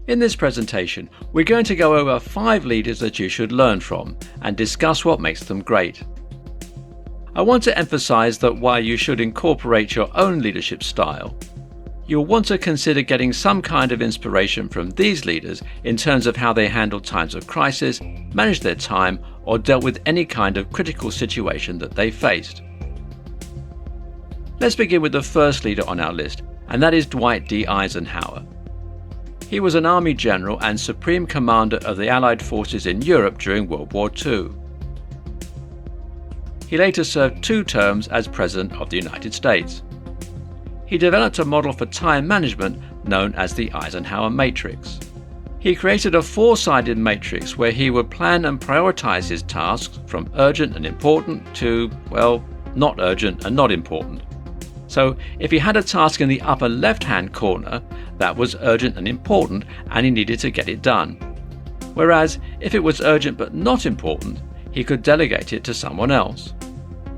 In this presentation, we're going to go over 5 leaders that you should learn from and discuss what makes them great. I want to emphasize that while you should incorporate your own leadership style, you'll want to consider getting some kind of inspiration from these leaders in terms of how they handled times of crisis, managed their time, or dealt with any kind of critical situation that they faced. Let's begin with the first leader on our list, and that is Dwight D. Eisenhower. He was an army general and supreme commander of the Allied forces in Europe during World War II. He later served 2 terms as President of the United States. He developed a model for time management known as the Eisenhower matrix. He created a 4-sided matrix where he would plan and prioritize his tasks from urgent and important to, well, not urgent and not important. So if he had a task in the upper left-hand corner, that was urgent and important and he needed to get it done. Whereas if it was urgent but not important, he could delegate it to someone else.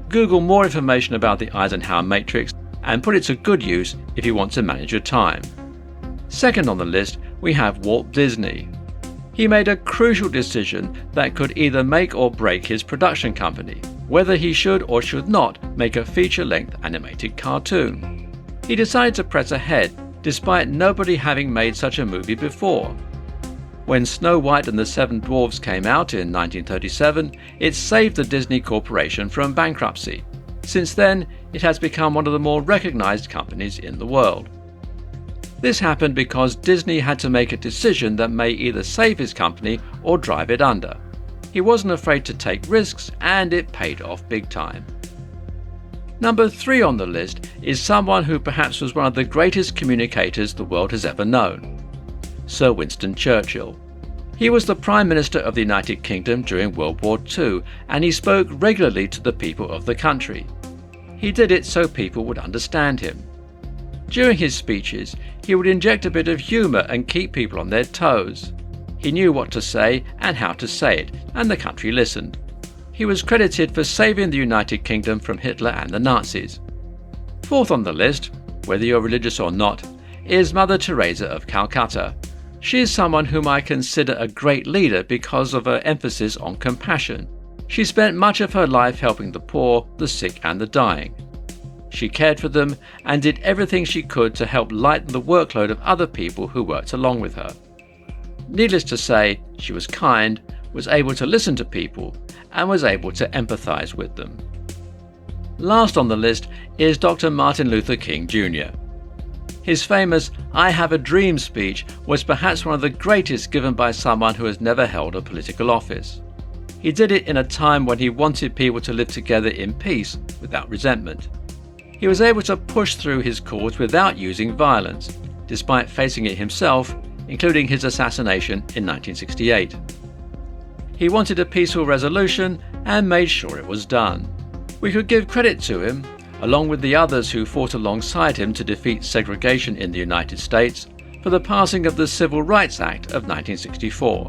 Google more information about the Eisenhower matrix and put it to good use if you want to manage your time. Second on the list, we have Walt Disney. He made a crucial decision that could either make or break his production company, whether he should or should not make a feature-length animated cartoon. He decided to press ahead, despite nobody having made such a movie before. When Snow White and the Seven Dwarves came out in 1937, it saved the Disney Corporation from bankruptcy. Since then, it has become one of the more recognized companies in the world. This happened because Disney had to make a decision that may either save his company or drive it under. He wasn't afraid to take risks, and it paid off big time. Number 3 on the list is someone who perhaps was one of the greatest communicators the world has ever known: Sir Winston Churchill. He was the Prime Minister of the United Kingdom during World War II, and he spoke regularly to the people of the country. He did it so people would understand him. During his speeches, he would inject a bit of humour and keep people on their toes. He knew what to say and how to say it, and the country listened. He was credited for saving the United Kingdom from Hitler and the Nazis. 4th on the list, whether you're religious or not, is Mother Teresa of Calcutta. She is someone whom I consider a great leader because of her emphasis on compassion. She spent much of her life helping the poor, the sick and the dying. She cared for them and did everything she could to help lighten the workload of other people who worked along with her. Needless to say, she was kind, was able to listen to people, and was able to empathize with them. Last on the list is Dr. Martin Luther King Jr. His famous "I Have a Dream" speech was perhaps one of the greatest given by someone who has never held a political office. He did it in a time when he wanted people to live together in peace without resentment. He was able to push through his cause without using violence, despite facing it himself, including his assassination in 1968. He wanted a peaceful resolution and made sure it was done. We could give credit to him, along with the others who fought alongside him to defeat segregation in the United States, for the passing of the Civil Rights Act of 1964.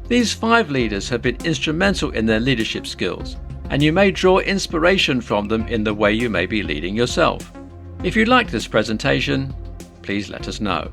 These 5 leaders have been instrumental in their leadership skills, and you may draw inspiration from them in the way you may be leading yourself. If you liked this presentation, please let us know.